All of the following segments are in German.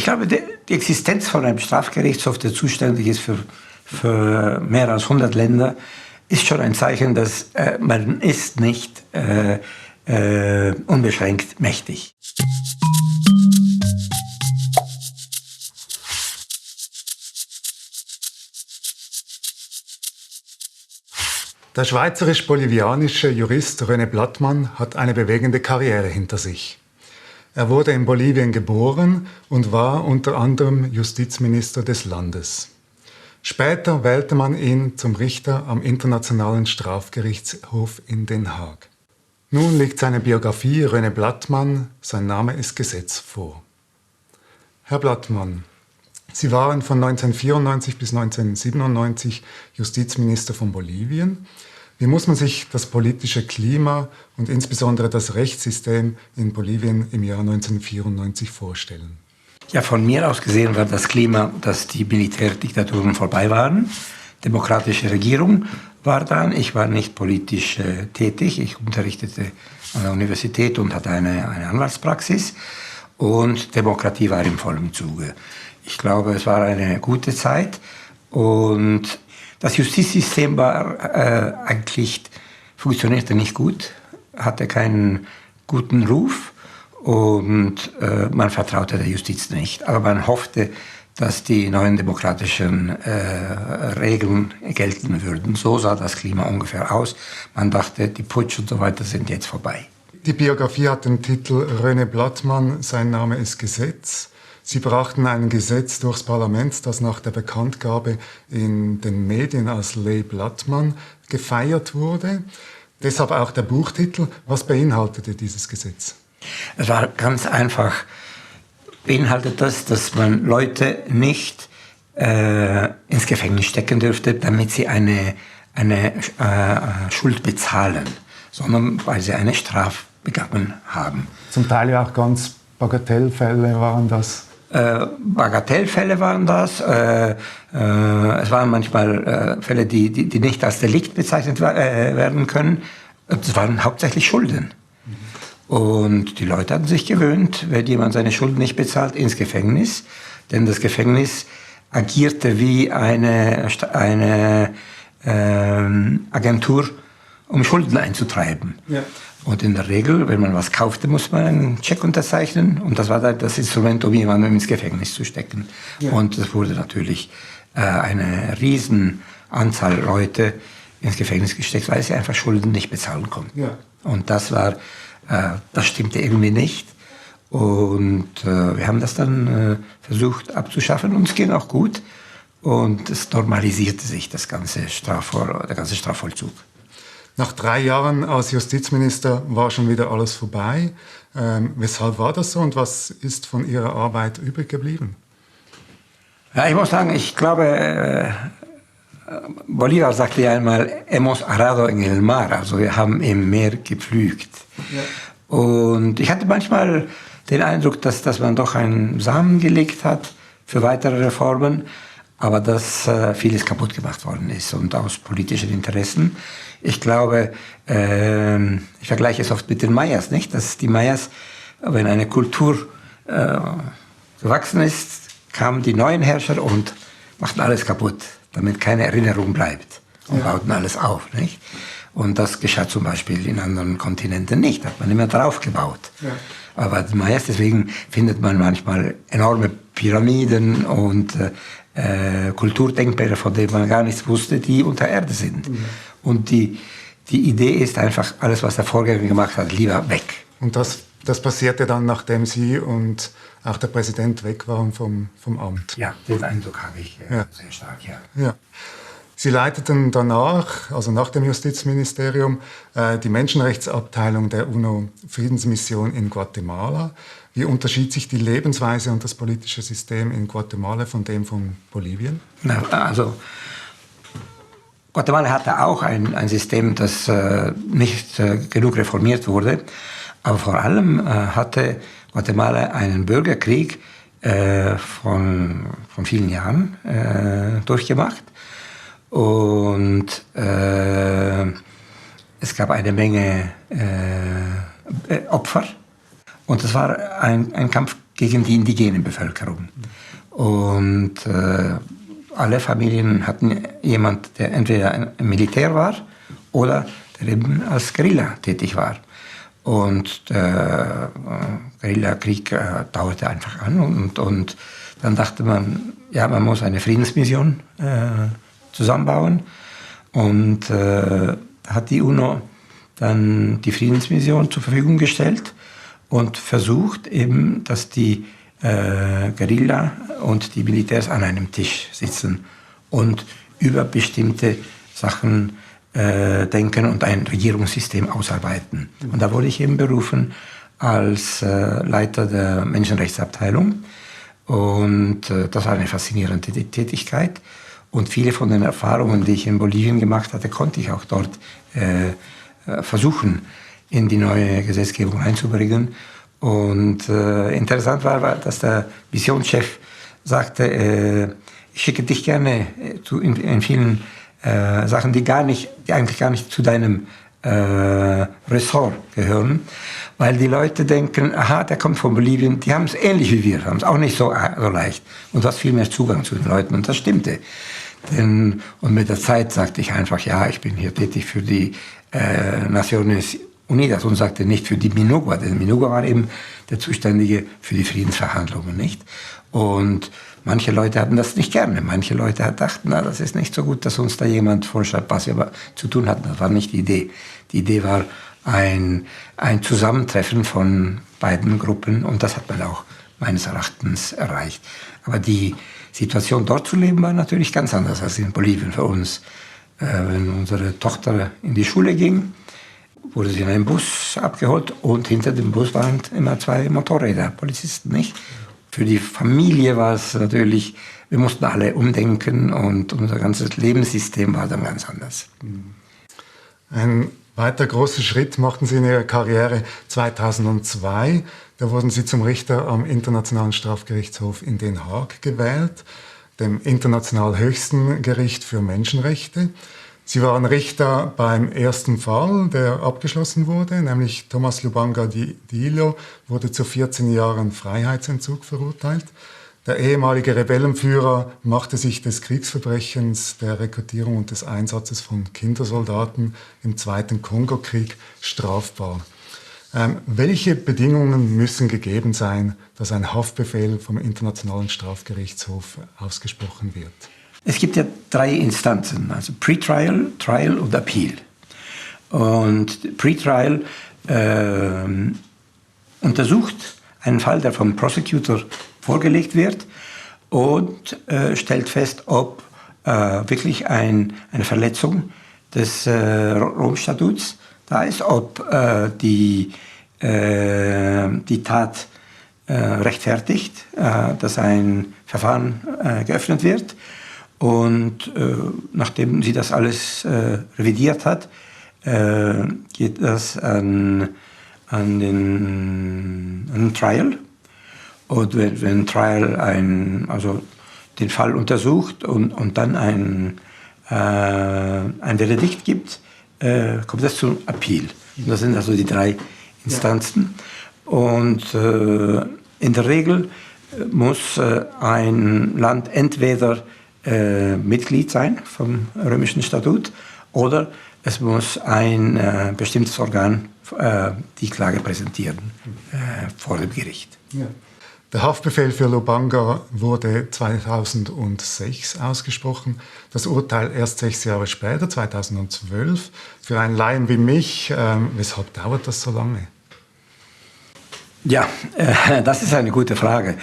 Ich glaube, die Existenz von einem Strafgerichtshof, der zuständig ist für mehr als 100 Länder, ist schon ein Zeichen, dass man ist nicht unbeschränkt mächtig. Der schweizerisch-bolivianische Jurist René Blattmann hat eine bewegende Karriere hinter sich. Er wurde in Bolivien geboren und war unter anderem Justizminister des Landes. Später wählte man ihn zum Richter am Internationalen Strafgerichtshof in Den Haag. Nun liegt seine Biografie René Blattmann, sein Name ist Gesetz, vor. Herr Blattmann, Sie waren von 1994 bis 1997 Justizminister von Bolivien. Wie muss man sich das politische Klima und insbesondere das Rechtssystem in Bolivien im Jahr 1994 vorstellen? Ja, von mir aus gesehen war das Klima, dass die Militärdiktaturen vorbei waren. Demokratische Regierung war dann. Ich war nicht politisch tätig. Ich unterrichtete an der Universität und hatte eine Anwaltspraxis. Und Demokratie war im vollen Zuge. Ich glaube, es war eine gute Zeit und das Justizsystem war funktionierte nicht gut, hatte keinen guten Ruf und man vertraute der Justiz nicht. Aber man hoffte, dass die neuen demokratischen Regeln gelten würden. So sah das Klima ungefähr aus. Man dachte, die Putsch und so weiter sind jetzt vorbei. Die Biografie hat den Titel René Blattmann, sein Name ist Gesetz. Sie brachten ein Gesetz durchs Parlament, das nach der Bekanntgabe in den Medien als Ley Blattmann gefeiert wurde. Deshalb auch der Buchtitel. Was beinhaltete dieses Gesetz? Es war ganz einfach. Beinhaltet das, dass man Leute nicht ins Gefängnis stecken dürfte, damit sie eine Schuld bezahlen, sondern weil sie eine Strafe begangen haben. Zum Teil ja auch ganz Bagatellfälle waren das. Bagatellfälle waren das. Es waren manchmal Fälle, die nicht als Delikt bezeichnet werden können. Es waren hauptsächlich Schulden. Und die Leute hatten sich gewöhnt, wenn jemand seine Schulden nicht bezahlt, ins Gefängnis. Denn das Gefängnis agierte wie eine Agentur, um Schulden einzutreiben. Ja. Und in der Regel, wenn man was kaufte, muss man einen Scheck unterzeichnen. Und das war dann das Instrument, um jemanden ins Gefängnis zu stecken. Ja. Und es wurde natürlich eine Riesenanzahl Leute ins Gefängnis gesteckt, weil sie einfach Schulden nicht bezahlen konnten. Ja. Und das stimmte irgendwie nicht. Und wir haben das dann versucht abzuschaffen und es ging auch gut. Und es normalisierte sich der ganze Strafvollzug. Nach 3 Jahren als Justizminister war schon wieder alles vorbei. Weshalb war das so und was ist von Ihrer Arbeit übrig geblieben? Ja, ich muss sagen, ich glaube, Bolívar sagte ja einmal, hemos arado en el mar, also wir haben im Meer gepflügt. Ja. Und ich hatte manchmal den Eindruck, dass man doch einen Samen gelegt hat für weitere Reformen, aber dass vieles kaputt gemacht worden ist und aus politischen Interessen. Ich glaube, ich vergleiche es oft mit den Mayas, nicht? Dass die Mayas, wenn eine Kultur gewachsen ist, kamen die neuen Herrscher und machten alles kaputt, damit keine Erinnerung bleibt und bauten alles auf, nicht? Und das geschah zum Beispiel in anderen Kontinenten nicht, hat man immer drauf gebaut. Ja. Aber die Mayas, deswegen findet man manchmal enorme Pyramiden und Kulturdenkmäler, von denen man gar nichts wusste, die unter Erde sind. Ja. Und die Idee ist einfach, alles, was der Vorgänger gemacht hat, lieber weg. Und das passierte dann, nachdem Sie und auch der Präsident weg waren vom Amt? Ja, den Eindruck habe ich sehr stark, ja. Sie leiteten danach, also nach dem Justizministerium, die Menschenrechtsabteilung der UNO-Friedensmission in Guatemala. Wie unterschied sich die Lebensweise und das politische System in Guatemala von dem von Bolivien? Also Guatemala hatte auch ein System, das nicht genug reformiert wurde. Aber vor allem hatte Guatemala einen Bürgerkrieg von vielen Jahren durchgemacht. Und es gab eine Menge Opfer. Und es war ein Kampf gegen die indigene Bevölkerung. Und alle Familien hatten jemand, der entweder ein Militär war oder der eben als Guerilla tätig war. Und der Guerillakrieg dauerte einfach an und dann dachte man, ja, man muss eine Friedensmission zusammenbauen. Und hat die UNO dann die Friedensmission zur Verfügung gestellt und versucht eben, dass die Guerilla und die Militärs an einem Tisch sitzen und über bestimmte Sachen denken und ein Regierungssystem ausarbeiten. Und da wurde ich eben berufen als Leiter der Menschenrechtsabteilung. Und das war eine faszinierende Tätigkeit. Und viele von den Erfahrungen, die ich in Bolivien gemacht hatte, konnte ich auch dort versuchen, in die neue Gesetzgebung einzubringen. Und interessant war, dass der Missionschef sagte, ich schicke dich gerne in vielen Sachen, die eigentlich gar nicht zu deinem Ressort gehören, weil die Leute denken, aha, der kommt von Bolivien, die haben es ähnlich wie wir, haben es auch nicht so leicht und du hast viel mehr Zugang zu den Leuten und das stimmte. Und mit der Zeit sagte ich einfach, ja, ich bin hier tätig für die Naciones Unidas und sagte nicht für die MINUGUA, denn MINUGUA war eben der Zuständige für die Friedensverhandlungen, nicht? Und manche Leute hatten das nicht gerne. Manche Leute dachten, na, das ist nicht so gut, dass uns da jemand vorschreibt, was wir zu tun hatten. Das war nicht die Idee. Die Idee war ein Zusammentreffen von beiden Gruppen und das hat man auch meines Erachtens erreicht. Aber die Situation dort zu leben war natürlich ganz anders als in Bolivien für uns. Wenn unsere Tochter in die Schule ging, wurde sie in einem Bus abgeholt und hinter dem Bus waren immer 2 Motorräder, Polizisten, nicht? Für die Familie war es natürlich, wir mussten alle umdenken und unser ganzes Lebenssystem war dann ganz anders. Ein weiter großer Schritt machten Sie in Ihrer Karriere 2002. Da wurden Sie zum Richter am Internationalen Strafgerichtshof in Den Haag gewählt, dem international höchsten Gericht für Menschenrechte. Sie waren Richter beim ersten Fall, der abgeschlossen wurde, nämlich Tomás Lubanga Dilo wurde zu 14 Jahren Freiheitsentzug verurteilt. Der ehemalige Rebellenführer machte sich des Kriegsverbrechens, der Rekrutierung und des Einsatzes von Kindersoldaten im Zweiten Kongokrieg strafbar. Welche Bedingungen müssen gegeben sein, dass ein Haftbefehl vom Internationalen Strafgerichtshof ausgesprochen wird? Es gibt ja 3 Instanzen, also Pre-Trial, Trial und Appeal. Und Pre-Trial untersucht einen Fall, der vom Prosecutor vorgelegt wird und stellt fest, ob wirklich eine Verletzung des Rom-Statuts da ist, ob die Tat rechtfertigt, dass ein Verfahren geöffnet wird. Und nachdem sie das alles revidiert hat, geht das an den Trial. Und wenn Trial den Fall untersucht und dann ein Verdikt gibt, kommt das zum Appeal. Und das sind also die 3 Instanzen. Und in der Regel muss ein Land entweder Mitglied sein vom römischen Statut oder es muss ein bestimmtes Organ die Klage präsentieren vor dem Gericht. Ja. Der Haftbefehl für Lubanga wurde 2006 ausgesprochen, das Urteil erst 6 Jahre später, 2012. Für einen Laien wie mich, weshalb dauert das so lange? Ja, das ist eine gute Frage.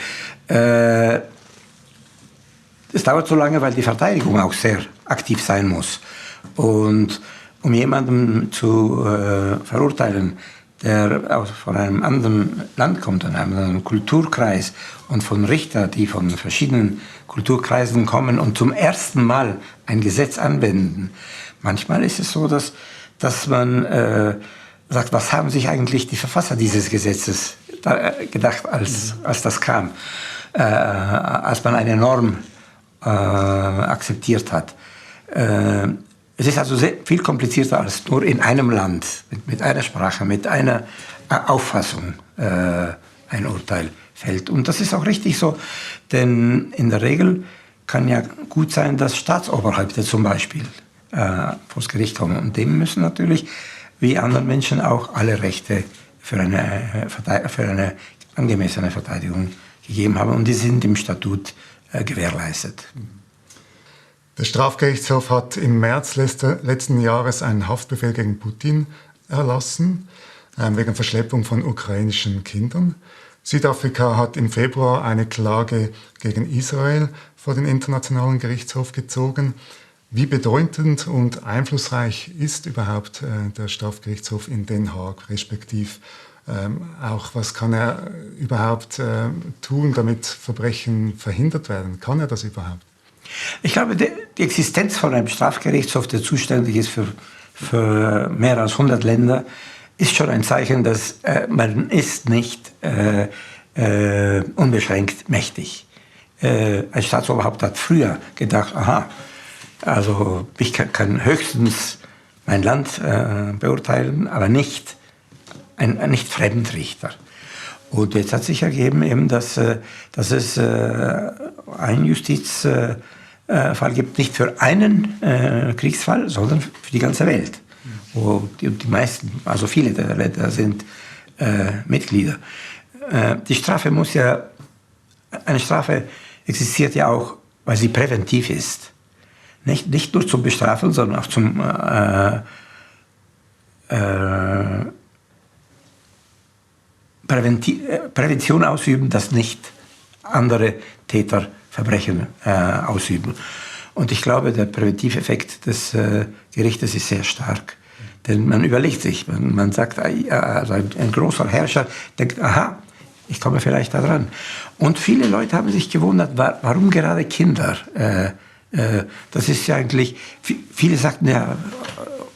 Es dauert so lange, weil die Verteidigung auch sehr aktiv sein muss. Und um jemanden zu verurteilen, der von einem anderen Land kommt, von einem anderen Kulturkreis und von Richtern, die von verschiedenen Kulturkreisen kommen und zum ersten Mal ein Gesetz anwenden. Manchmal ist es so, dass man sagt, was haben sich eigentlich die Verfasser dieses Gesetzes gedacht, als das kam, als man eine Norm akzeptiert hat. Es ist also viel komplizierter als nur in einem Land, mit einer Sprache, mit einer Auffassung ein Urteil fällt. Und das ist auch richtig so, denn in der Regel kann ja gut sein, dass Staatsoberhäupter zum Beispiel vor das Gericht kommen. Und dem müssen natürlich, wie anderen Menschen, auch alle Rechte für eine angemessene Verteidigung gegeben haben. Und die sind im Statut gewährleistet. Der Strafgerichtshof hat im März letzten Jahres einen Haftbefehl gegen Putin erlassen, wegen Verschleppung von ukrainischen Kindern. Südafrika hat im Februar eine Klage gegen Israel vor den Internationalen Gerichtshof gezogen. Wie bedeutend und einflussreich ist überhaupt der Strafgerichtshof in Den Haag, respektiv auch was kann er überhaupt tun, damit Verbrechen verhindert werden? Kann er das überhaupt? Ich glaube, die Existenz von einem Strafgerichtshof, der zuständig ist für mehr als 100 Länder, ist schon ein Zeichen, dass man ist nicht unbeschränkt mächtig. Ein Staatsoberhaupt hat früher gedacht, aha, also ich kann höchstens mein Land beurteilen, aber nicht Fremdrichter. Und jetzt hat sich ergeben, eben, dass es einen Justizfall gibt, nicht für einen Kriegsfall, sondern für die ganze Welt. Wo die meisten, also viele der Länder sind Mitglieder. Eine Strafe existiert ja auch, weil sie präventiv ist. Nicht nur zum Bestrafen, sondern auch zum Prävention ausüben, dass nicht andere Täter Verbrechen ausüben. Und ich glaube, der Präventiveffekt des Gerichtes ist sehr stark. Denn man überlegt sich, man sagt, also ein großer Herrscher denkt, aha, ich komme vielleicht da dran. Und viele Leute haben sich gewundert, warum gerade Kinder? Das ist ja eigentlich, viele sagten, ja,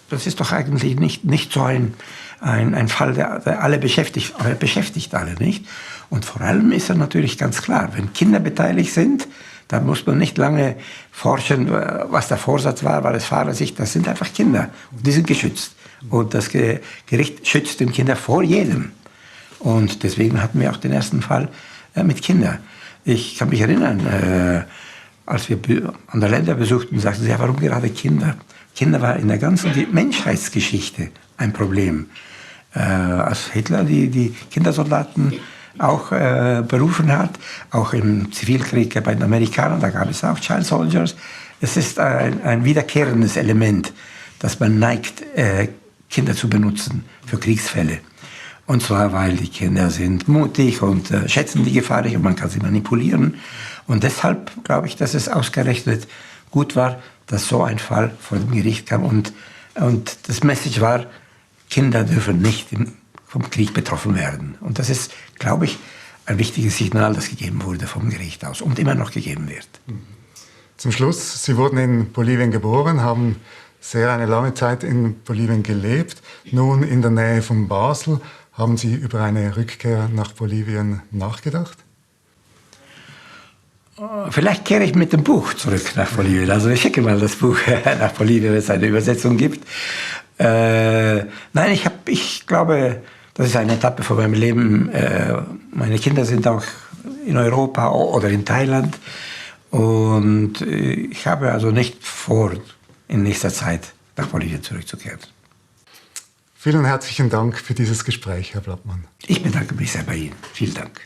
das ist doch eigentlich nicht so ein Fall, der alle beschäftigt alle nicht. Und vor allem ist er natürlich ganz klar, wenn Kinder beteiligt sind, dann muss man nicht lange forschen, was der Vorsatz war es Fahrersicht, das sind einfach Kinder und die sind geschützt. Und das Gericht schützt den Kinder vor jedem. Und deswegen hatten wir auch den ersten Fall mit Kindern. Ich kann mich erinnern, als wir andere Länder besuchten, sagten sie, ja, warum gerade Kinder? Kinder waren in der ganzen Menschheitsgeschichte ein Problem. Als Hitler die Kindersoldaten auch berufen hat, auch im Zivilkrieg bei den Amerikanern, da gab es auch Child Soldiers. Es ist ein wiederkehrendes Element, dass man neigt, Kinder zu benutzen für Kriegsfälle. Und zwar, weil die Kinder sind mutig und schätzen die Gefahr nicht und man kann sie manipulieren. Und deshalb glaube ich, dass es ausgerechnet gut war, dass so ein Fall vor dem Gericht kam. Und das Message war, Kinder dürfen nicht vom Krieg betroffen werden. Und das ist, glaube ich, ein wichtiges Signal, das gegeben wurde vom Gericht aus und immer noch gegeben wird. Zum Schluss, Sie wurden in Bolivien geboren, haben sehr eine lange Zeit in Bolivien gelebt. Nun in der Nähe von Basel. Haben Sie über eine Rückkehr nach Bolivien nachgedacht? Vielleicht kehre ich mit dem Buch zurück nach Bolivien. Also ich schicke mal das Buch nach Bolivien, wenn es eine Übersetzung gibt. Nein, ich glaube, das ist eine Etappe von meinem Leben. Meine Kinder sind auch in Europa oder in Thailand. Und ich habe also nicht vor, in nächster Zeit nach Bolivien zurückzukehren. Vielen herzlichen Dank für dieses Gespräch, Herr Blattmann. Ich bedanke mich sehr bei Ihnen. Vielen Dank.